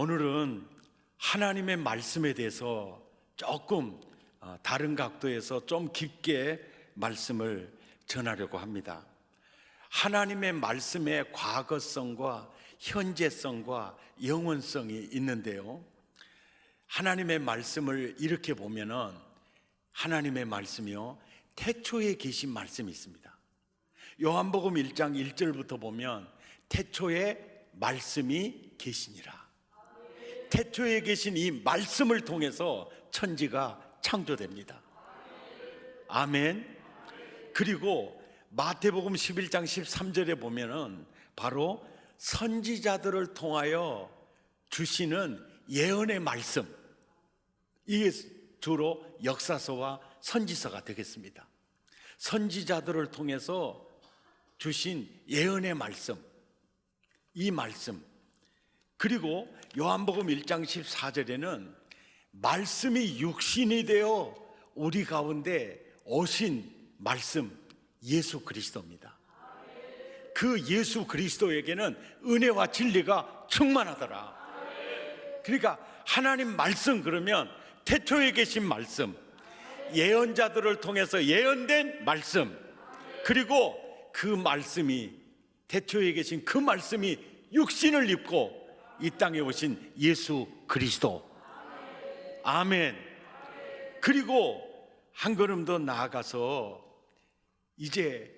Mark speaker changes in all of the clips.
Speaker 1: 오늘은 하나님의 말씀에 대해서 조금 다른 각도에서 좀 깊게 말씀을 전하려고 합니다. 하나님의 말씀의 과거성과 현재성과 영원성이 있는데요, 하나님의 말씀을 이렇게 보면은 하나님의 말씀이요, 태초에 계신 말씀이 있습니다. 요한복음 1장 1절부터 보면 태초에 말씀이 계시니라. 태초에 계신 이 말씀을 통해서 천지가 창조됩니다. 아멘. 그리고 마태복음 11장 13절에 보면은 바로 선지자들을 통하여 주시는 예언의 말씀, 이게 주로 역사서와 선지서가 되겠습니다. 선지자들을 통해서 주신 예언의 말씀, 이 말씀, 그리고 요한복음 1장 14절에는 말씀이 육신이 되어 우리 가운데 오신 말씀, 예수 그리스도입니다. 그 예수 그리스도에게는 은혜와 진리가 충만하더라. 그러니까 하나님 말씀, 그러면 태초에 계신 말씀, 예언자들을 통해서 예언된 말씀, 그리고 그 말씀이, 태초에 계신 그 말씀이 육신을 입고 이 땅에 오신 예수 그리스도. 아멘. 그리고 한 걸음 더 나아가서 이제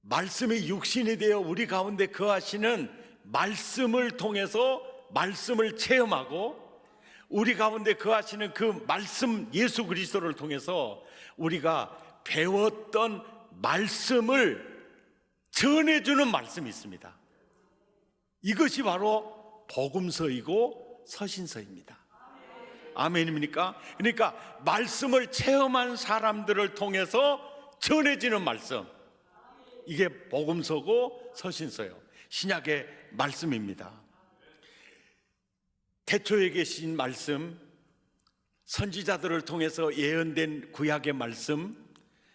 Speaker 1: 말씀이 육신이 되어 우리 가운데 거하시는 말씀을 통해서 말씀을 체험하고, 우리 가운데 거하시는 그 말씀 예수 그리스도를 통해서 우리가 배웠던 말씀을 전해주는 말씀이 있습니다. 이것이 바로 복음서이고 서신서입니다. 아멘입니까? 그러니까 말씀을 체험한 사람들을 통해서 전해지는 말씀, 이게 복음서고 서신서요, 신약의 말씀입니다. 태초에 계신 말씀, 선지자들을 통해서 예언된 구약의 말씀,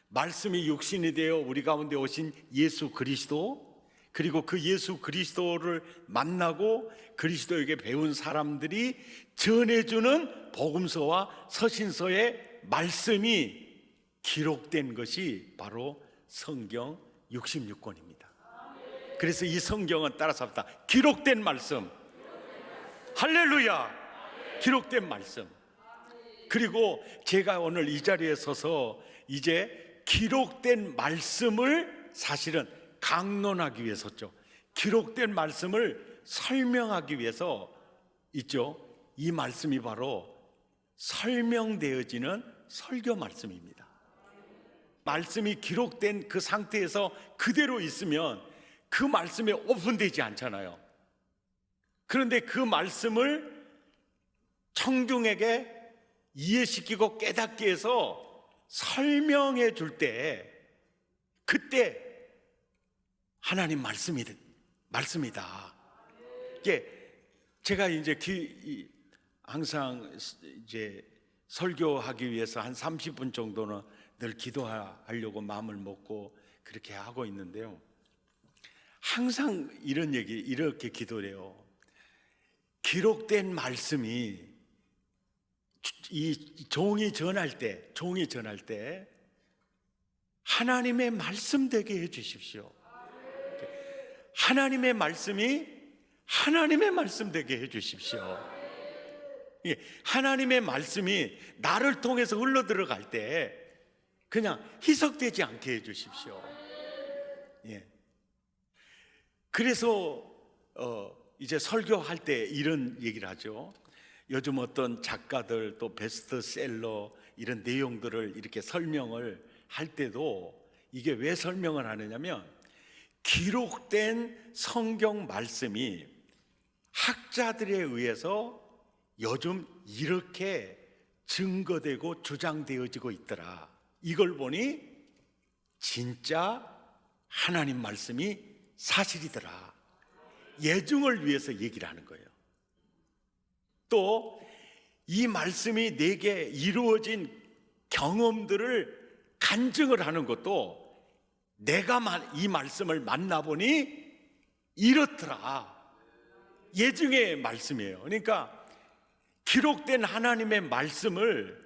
Speaker 1: 말씀이 육신이 되어 우리 가운데 오신 예수 그리스도, 그리고 그 예수 그리스도를 만나고 그리스도에게 배운 사람들이 전해주는 복음서와 서신서의 말씀이 기록된 것이 바로 성경 66권입니다. 그래서 이 성경은 따라서 합니다. 기록된 말씀. 할렐루야. 기록된 말씀. 그리고 제가 오늘 이 자리에 서서 이제 기록된 말씀을 사실은 강론하기 위해서죠, 기록된 말씀을 설명하기 위해서 있죠. 이 말씀이 바로 설명되어지는 설교 말씀입니다. 말씀이 기록된 그 상태에서 그대로 있으면 그 말씀이 오픈되지 않잖아요. 그런데 그 말씀을 청중에게 이해시키고 깨닫게 해서 설명해 줄 때, 그때 하나님 말씀이다. 이게 제가 이제 항상 이제 설교하기 위해서 한 30분 정도는 늘 기도하려고 마음을 먹고 그렇게 하고 있는데요, 항상 이렇게 기도를 해요. 기록된 말씀이 이 종이 전할 때 하나님의 말씀 되게 해 주십시오. 하나님의 말씀이 하나님의 말씀 되게 해 주십시오. 하나님의 말씀이 나를 통해서 흘러 들어갈 때 그냥 희석되지 않게 해 주십시오. 그래서 이제 설교할 때 이런 얘기를 하죠. 요즘 어떤 작가들, 또 베스트셀러 이런 내용들을 이렇게 설명을 할 때도 이게 왜 설명을 하느냐면, 기록된 성경 말씀이 학자들에 의해서 요즘 이렇게 증거되고 주장되어지고 있더라. 이걸 보니 진짜 하나님 말씀이 사실이더라. 예증을 위해서 얘기를 하는 거예요. 또 이 말씀이 내게 이루어진 경험들을 간증을 하는 것도, 내가 이 말씀을 만나보니 이렇더라. 예증의 말씀이에요. 그러니까 기록된 하나님의 말씀을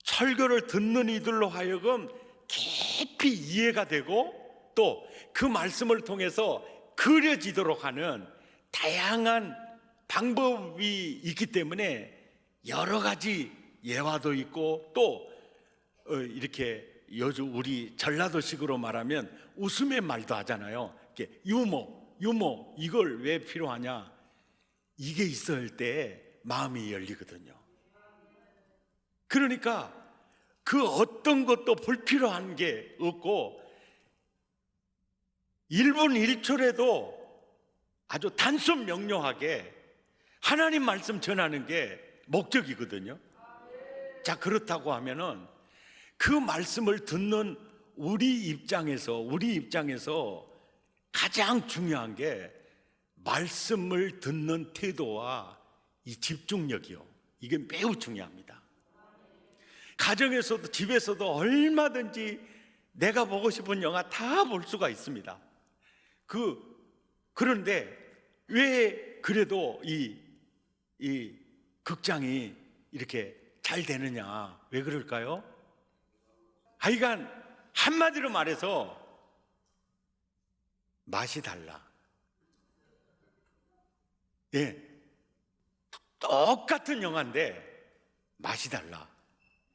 Speaker 1: 설교를 듣는 이들로 하여금 깊이 이해가 되고 또 그 말씀을 통해서 그려지도록 하는 다양한 방법이 있기 때문에 여러 가지 예화도 있고 또 이렇게 요즘 우리 전라도식으로 말하면 웃음의 말도 하잖아요. 이렇게 유머 이걸 왜 필요하냐? 이게 있을 때 마음이 열리거든요. 그러니까 그 어떤 것도 불필요한 게 없고 1분 1초라도 아주 단순 명료하게 하나님 말씀 전하는 게 목적이거든요. 자, 그렇다고 하면은 그 말씀을 듣는 우리 입장에서 가장 중요한 게 말씀을 듣는 태도와 이 집중력이요. 이게 매우 중요합니다. 가정에서도 집에서도 얼마든지 내가 보고 싶은 영화 다 볼 수가 있습니다. 그런데 왜 그래도 이 극장이 이렇게 잘 되느냐? 왜 그럴까요? 하여간 한마디로 말해서 맛이 달라. 예, 똑같은 영화인데 맛이 달라.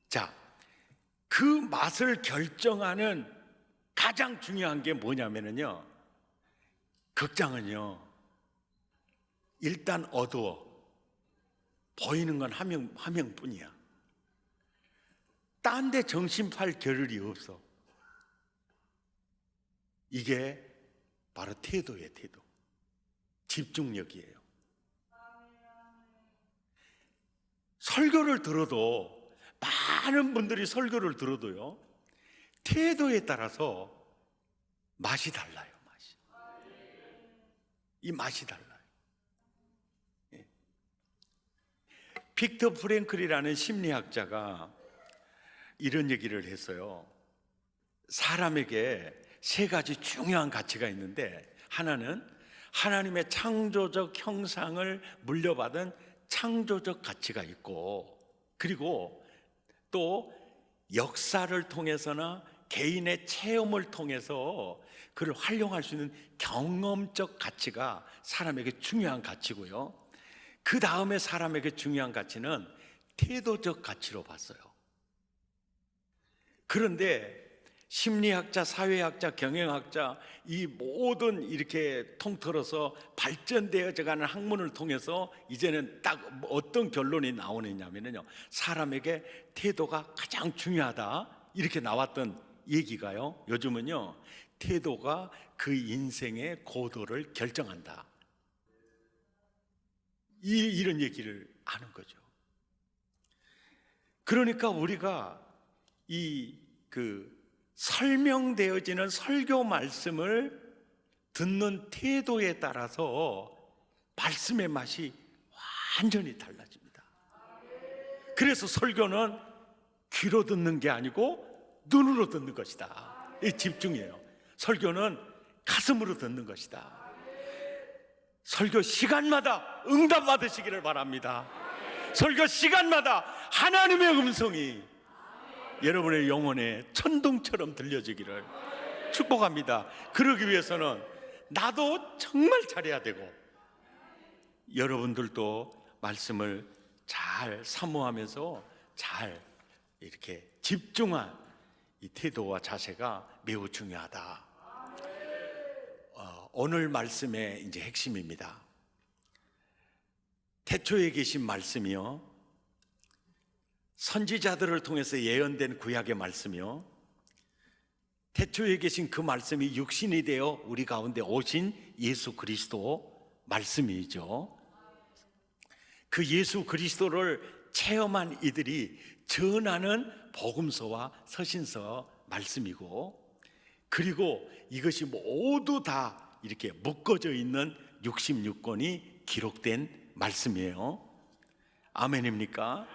Speaker 1: 자, 그 맛을 결정하는 가장 중요한 게 뭐냐면요, 극장은요 일단 어두워. 보이는 건 한 명뿐이야. 딴 데 정신 팔 겨를이 없어. 이게 바로 태도예요. 태도. 집중력이에요. 설교를 들어도, 많은 분들이 설교를 들어도요, 태도에 따라서 맛이 달라요. 이 맛이 달라요. 예. 빅터 프랭클이라는 심리학자가 이런 얘기를 했어요. 사람에게 세 가지 중요한 가치가 있는데, 하나는 하나님의 창조적 형상을 물려받은 창조적 가치가 있고, 그리고 또 역사를 통해서나 개인의 체험을 통해서 그를 활용할 수 있는 경험적 가치가 사람에게 중요한 가치고요. 그 다음에 사람에게 중요한 가치는 태도적 가치로 봤어요. 그런데 심리학자, 사회학자, 경영학자 이 모든 이렇게 통틀어서 발전되어져 가는 학문을 통해서 이제는 딱 어떤 결론이 나오느냐면요, 사람에게 태도가 가장 중요하다 이렇게 나왔던 얘기가요, 요즘은요, 태도가 그 인생의 고도를 결정한다, 이런 얘기를 하는 거죠. 그러니까 우리가 설명되어지는 설교 말씀을 듣는 태도에 따라서 말씀의 맛이 완전히 달라집니다. 그래서 설교는 귀로 듣는 게 아니고 눈으로 듣는 것이다. 이 집중이에요. 설교는 가슴으로 듣는 것이다. 설교 시간마다 응답 받으시기를 바랍니다. 설교 시간마다 하나님의 음성이 여러분의 영혼에 천둥처럼 들려지기를 축복합니다. 그러기 위해서는 나도 정말 잘해야 되고, 여러분들도 말씀을 잘 사모하면서 잘 이렇게 집중한 이 태도와 자세가 매우 중요하다. 오늘 말씀의 이제 핵심입니다. 태초에 계신 말씀이요, 선지자들을 통해서 예언된 구약의 말씀이요, 태초에 계신 그 말씀이 육신이 되어 우리 가운데 오신 예수 그리스도 말씀이죠. 그 예수 그리스도를 체험한 이들이 전하는 복음서와 서신서 말씀이고, 그리고 이것이 모두 다 이렇게 묶어져 있는 66권이 기록된 말씀이에요. 아멘입니까?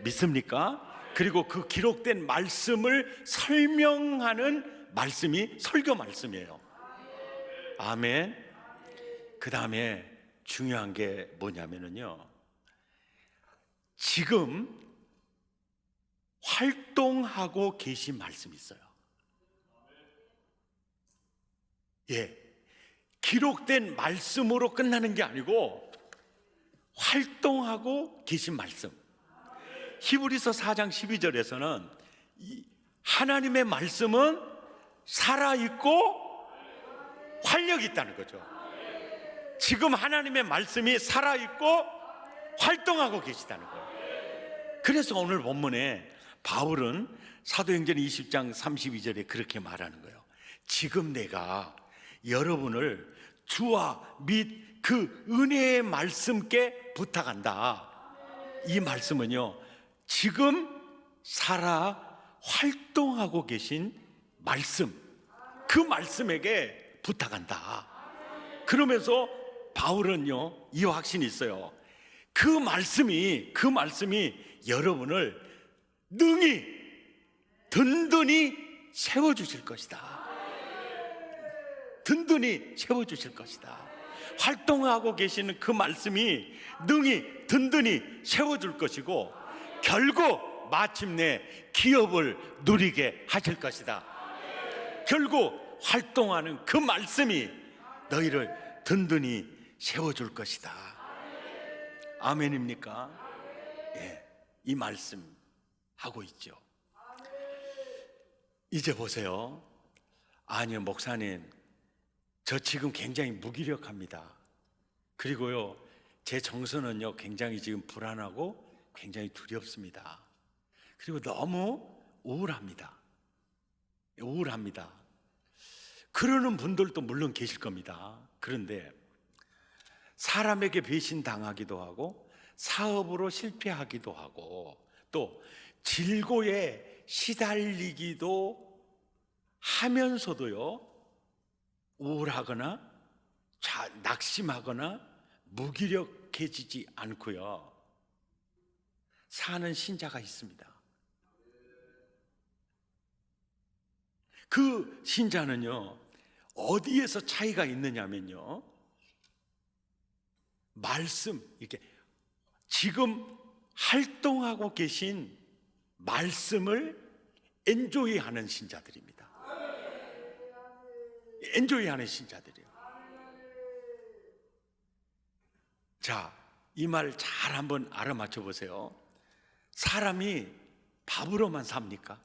Speaker 1: 믿습니까? 그리고 그 기록된 말씀을 설명하는 말씀이 설교 말씀이에요. 아멘. 그 다음에 중요한 게 뭐냐면요, 지금 활동하고 계신 말씀이 있어요. 예, 기록된 말씀으로 끝나는 게 아니고 활동하고 계신 말씀. 히브리서 4장 12절에서는 하나님의 말씀은 살아있고 활력이 있다는 거죠. 지금 하나님의 말씀이 살아있고 활동하고 계시다는 거예요. 그래서 오늘 본문에 바울은 사도행전 20장 32절에 그렇게 말하는 거예요. 지금 내가 여러분을 주와 및 그 은혜의 말씀께 부탁한다. 이 말씀은요, 지금 살아 활동하고 계신 말씀, 그 말씀에게 부탁한다. 그러면서 바울은요, 이 확신이 있어요. 그 말씀이 여러분을 능히 든든히 세워주실 것이다. 든든히 세워주실 것이다. 활동하고 계시는 그 말씀이 능히 든든히 세워줄 것이고 결국 마침내 기업을 누리게 하실 것이다. 결국 활동하는 그 말씀이 너희를 든든히 세워줄 것이다. 아멘입니까? 예, 이 말씀 하고 있죠. 이제 보세요. 아니요, 목사님, 저 지금 굉장히 무기력합니다. 그리고요, 제 정서는요, 굉장히 지금 불안하고 굉장히 두렵습니다. 그리고 너무 우울합니다. 그러는 분들도 물론 계실 겁니다. 그런데 사람에게 배신당하기도 하고 사업으로 실패하기도 하고 또 질고에 시달리기도 하면서도요, 우울하거나 낙심하거나 무기력해지지 않고요, 사는 신자가 있습니다. 그 신자는요, 어디에서 차이가 있느냐면요, 말씀, 이렇게 지금 활동하고 계신 말씀을 엔조이하는 신자들입니다. 엔조이하는 신자들이에요. 자, 이 말 잘 한번 알아맞혀 보세요. 사람이 밥으로만 삽니까?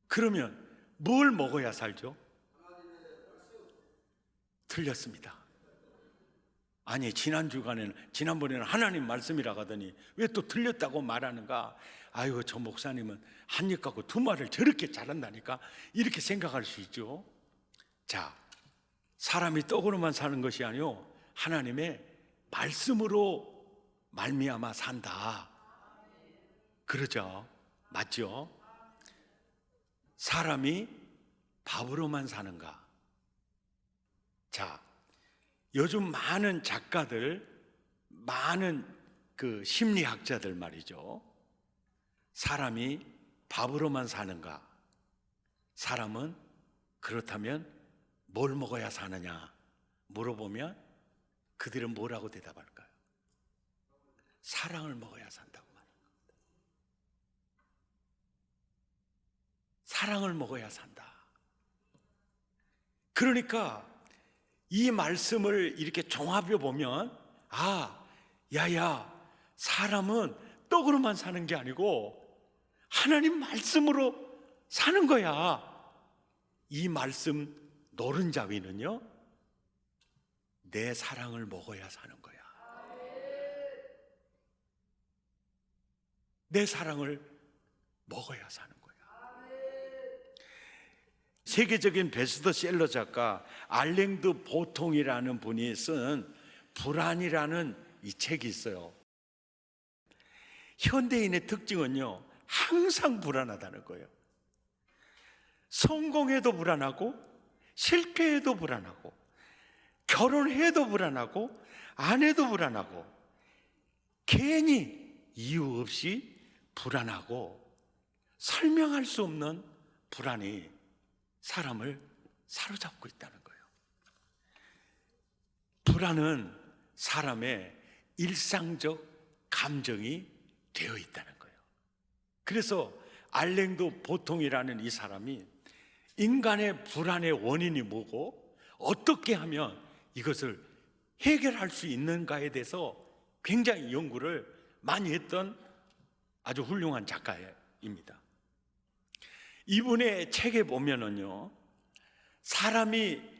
Speaker 1: 그러면 뭘 먹어야 살죠? 틀렸습니다. 아니, 지난번에는 하나님 말씀이라고 하더니 왜 또 틀렸다고 말하는가? 아이고, 저 목사님은 한 입 갖고 두 말을 저렇게 잘한다니까? 이렇게 생각할 수 있죠. 자, 사람이 떡으로만 사는 것이 아니요, 하나님의 말씀으로 말미암아 산다. 그러죠? 맞죠? 사람이 밥으로만 사는가? 자, 요즘 많은 작가들, 많은 그 심리학자들 말이죠, 사람이 밥으로만 사는가? 사람은 그렇다면 뭘 먹어야 사느냐 물어보면 그들은 뭐라고 대답할까요? 사랑을 먹어야 산다고 말합니다. 사랑을 먹어야 산다. 그러니까 이 말씀을 이렇게 종합해 보면, 사람은 떡으로만 사는 게 아니고 하나님 말씀으로 사는 거야. 이 말씀 노른자위는요, 내 사랑을 먹어야 사는 거야. 내 사랑을 먹어야 사는 거야. 세계적인 베스트셀러 작가 알랭드 보통이라는 분이 쓴 불안이라는 이 책이 있어요. 현대인의 특징은요, 항상 불안하다는 거예요. 성공해도 불안하고 실패해도 불안하고 결혼해도 불안하고 안 해도 불안하고 괜히 이유 없이 불안하고 설명할 수 없는 불안이 사람을 사로잡고 있다는 거예요. 불안은 사람의 일상적 감정이 되어 있다는 거예요. 그래서 알랭도 보통이라는 이 사람이 인간의 불안의 원인이 뭐고 어떻게 하면 이것을 해결할 수 있는가에 대해서 굉장히 연구를 많이 했던 아주 훌륭한 작가입니다. 이분의 책에 보면은요, 사람이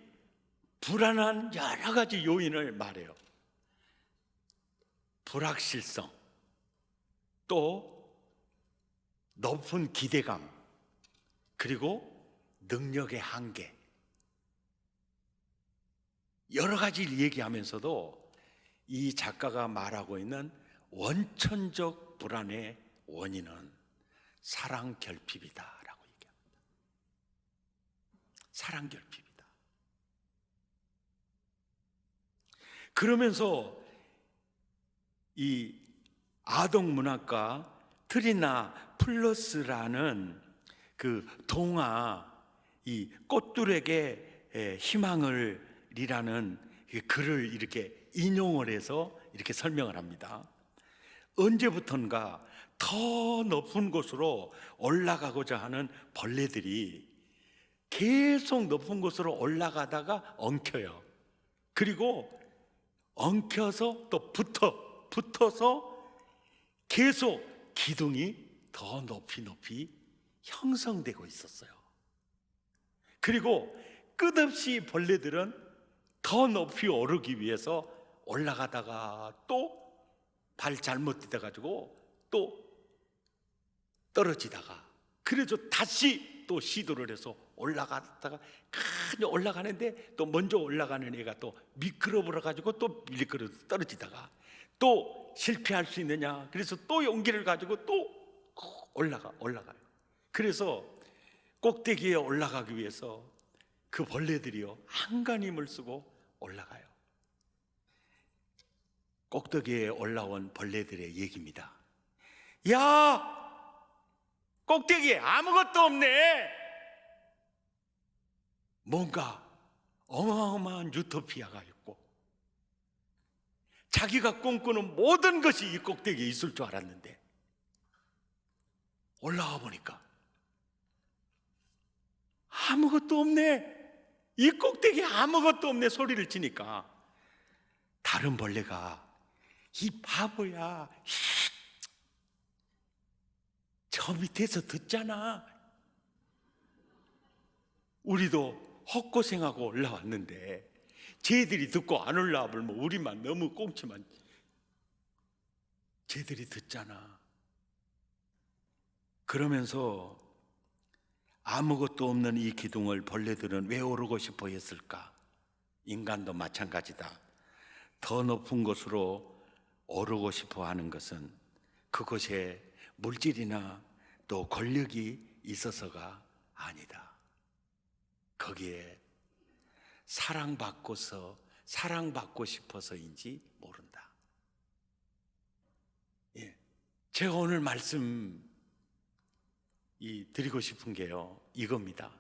Speaker 1: 불안한 여러 가지 요인을 말해요. 불확실성, 또 높은 기대감, 그리고 능력의 한계, 여러 가지를 얘기하면서도 이 작가가 말하고 있는 원천적 불안의 원인은 사랑 결핍이다라고 얘기합니다. 사랑 결핍이다. 그러면서 이 아동 문학가 트리나 플러스라는 그 동화 이 꽃들에게 희망을이라는 글을 이렇게 인용을 해서 이렇게 설명을 합니다. 언제부턴가 더 높은 곳으로 올라가고자 하는 벌레들이 계속 높은 곳으로 올라가다가 엉켜요. 그리고 엉켜서 또 붙어서 계속 기둥이 더 높이 형성되고 있었어요. 그리고 끝없이 벌레들은 더 높이 오르기 위해서 올라가다가 또 발 잘못 디뎌가지고 또 떨어지다가 그래서 다시 또 시도를 해서 올라갔다가 그냥 올라가는데 또 먼저 올라가는 애가 또 미끄러워가지고 또 미끄러워 떨어지다가 또 실패할 수 있느냐, 그래서 또 용기를 가지고 또 올라가요. 그래서 꼭대기에 올라가기 위해서 그 벌레들이요 한간 힘을 쓰고 올라가요. 꼭대기에 올라온 벌레들의 얘기입니다. 야, 꼭대기에 아무것도 없네. 뭔가 어마어마한 유토피아가 있고 자기가 꿈꾸는 모든 것이 이 꼭대기에 있을 줄 알았는데 올라와 보니까 아무것도 없네. 이 꼭대기에 아무것도 없네 소리를 치니까 다른 벌레가 이 바보야, 저 밑에서 듣잖아. 우리도 헛고생하고 올라왔는데 쟤들이 듣고 안 올라와 보면 우리만 너무 꽁치만. 쟤들이 듣잖아. 그러면서 아무것도 없는 이 기둥을 벌레들은 왜 오르고 싶어 했을까? 인간도 마찬가지다. 더 높은 곳으로 오르고 싶어 하는 것은 그곳에 물질이나 또 권력이 있어서가 아니다. 거기에 사랑받고 싶어서인지 모른다. 예. 제가 오늘 말씀 드리고 싶은 게요, 이겁니다.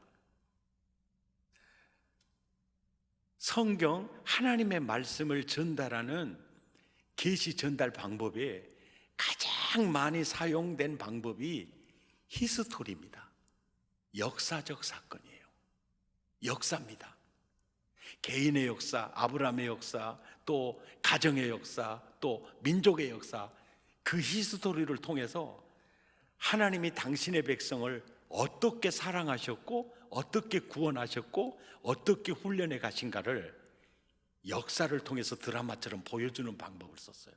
Speaker 1: 성경 하나님의 말씀을 전달하는 계시 전달 방법에 가장 많이 사용된 방법이 히스토리입니다. 역사적 사건이에요. 역사입니다. 개인의 역사, 아브라함의 역사, 또 가정의 역사, 또 민족의 역사, 그 히스토리를 통해서 하나님이 당신의 백성을 어떻게 사랑하셨고 어떻게 구원하셨고 어떻게 훈련해 가신가를 역사를 통해서 드라마처럼 보여주는 방법을 썼어요.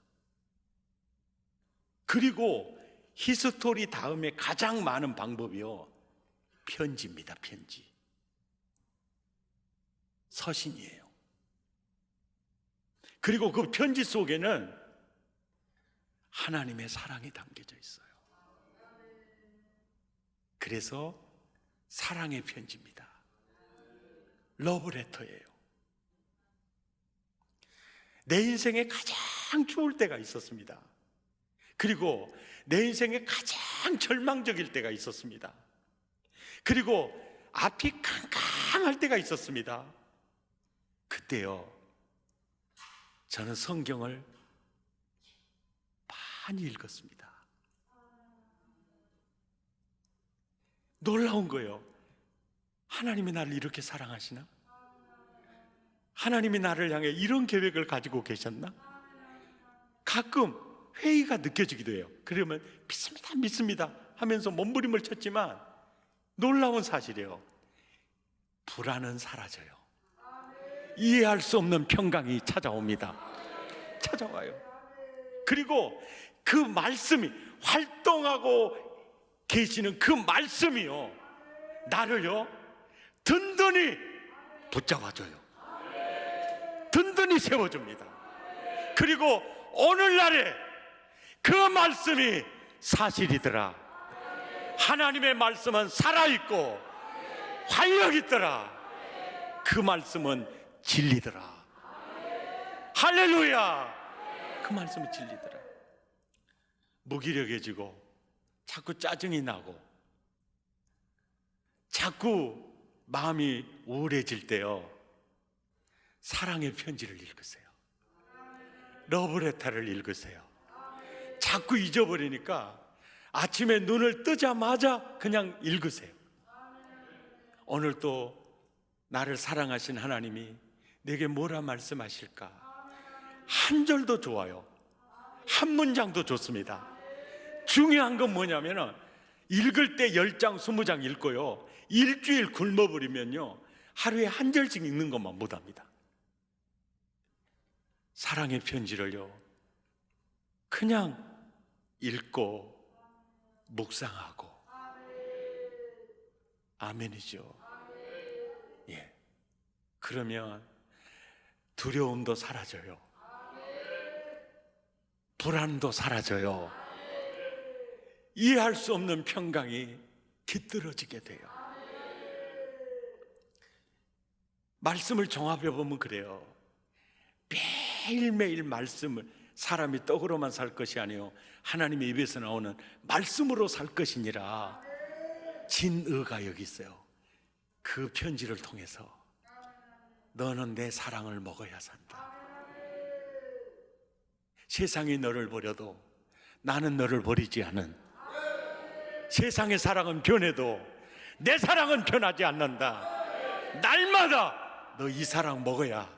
Speaker 1: 그리고 히스토리 다음에 가장 많은 방법이요, 편지입니다. 편지. 서신이에요. 그리고 그 편지 속에는 하나님의 사랑이 담겨져 있어요. 그래서 사랑의 편지입니다. 러브레터예요. 내 인생에 가장 좋을 때가 있었습니다. 그리고 내 인생에 가장 절망적일 때가 있었습니다. 그리고 앞이 캄캄할 때가 있었습니다. 그때요, 저는 성경을 많이 읽었습니다. 놀라운 거예요. 하나님이 나를 이렇게 사랑하시나? 하나님이 나를 향해 이런 계획을 가지고 계셨나? 가끔 회의가 느껴지기도 해요. 그러면 믿습니다, 믿습니다 하면서 몸부림을 쳤지만 놀라운 사실이에요. 불안은 사라져요. 이해할 수 없는 평강이 찾아옵니다. 찾아와요. 그리고 그 말씀이, 활동하고 계시는 그 말씀이요, 나를요 든든히 붙잡아줘요. 든든히 세워줍니다. 그리고 오늘날에 그 말씀이 사실이더라. 하나님의 말씀은 살아있고 활력 있더라. 그 말씀은 진리더라. 할렐루야. 그 말씀은 진리더라. 무기력해지고 자꾸 짜증이 나고 자꾸 마음이 우울해질 때요, 사랑의 편지를 읽으세요. 러브레터를 읽으세요. 자꾸 잊어버리니까 아침에 눈을 뜨자마자 그냥 읽으세요. 오늘 또 나를 사랑하신 하나님이 내게 뭐라 말씀하실까? 한 절도 좋아요. 한 문장도 좋습니다. 중요한 건 뭐냐면은 읽을 때 10장, 20장 읽고요, 일주일 굶어버리면요 하루에 한 절씩 읽는 것만 못합니다. 사랑의 편지를요 그냥 읽고 묵상하고. 아멘이죠. 예. 그러면 두려움도 사라져요. 불안도 사라져요. 이해할 수 없는 평강이 깃들어지게 돼요. 말씀을 종합해 보면 그래요. 매일매일 말씀을, 사람이 떡으로만 살 것이 아니요 하나님의 입에서 나오는 말씀으로 살 것이니라. 진의가 여기 있어요. 그 편지를 통해서 너는 내 사랑을 먹어야 산다. 세상이 너를 버려도 나는 너를 버리지 않은, 세상의 사랑은 변해도 내 사랑은 변하지 않는다. 날마다 너 이 사랑 먹어야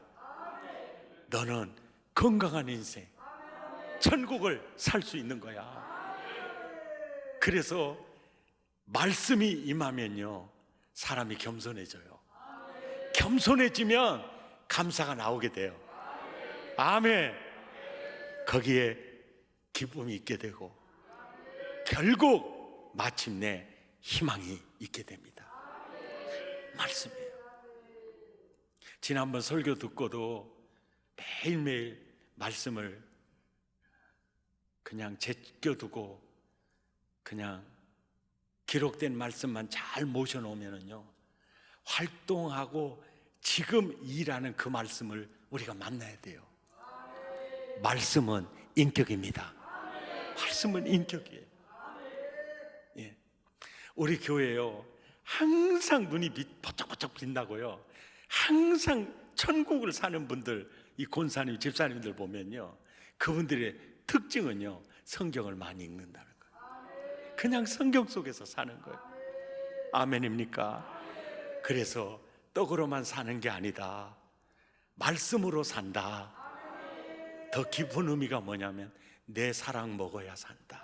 Speaker 1: 너는 건강한 인생, 천국을 살 수 있는 거야. 그래서 말씀이 임하면요 사람이 겸손해져요. 겸손해지면 감사가 나오게 돼요. 아멘. 거기에 기쁨이 있게 되고 결국 마침내 희망이 있게 됩니다. 말씀이에요. 지난번 설교 듣고도 매일매일 말씀을 그냥 제껴두고 그냥 기록된 말씀만 잘 모셔놓으면요 활동하고 지금 일하는 그 말씀을 우리가 만나야 돼요. 말씀은 인격입니다. 말씀은 인격이에요. 예. 우리 교회요 항상 눈이 번쩍번쩍 빛나고요 항상 천국을 사는 분들, 이 권사님, 집사님들 보면요 그분들의 특징은요 성경을 많이 읽는다는 거예요. 그냥 성경 속에서 사는 거예요. 아멘입니까? 그래서 떡으로만 사는 게 아니다, 말씀으로 산다. 더 깊은 의미가 뭐냐면 내 사랑 먹어야 산다.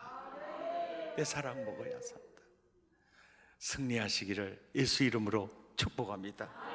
Speaker 1: 내 사랑 먹어야 산다. 승리하시기를 예수 이름으로 축복합니다.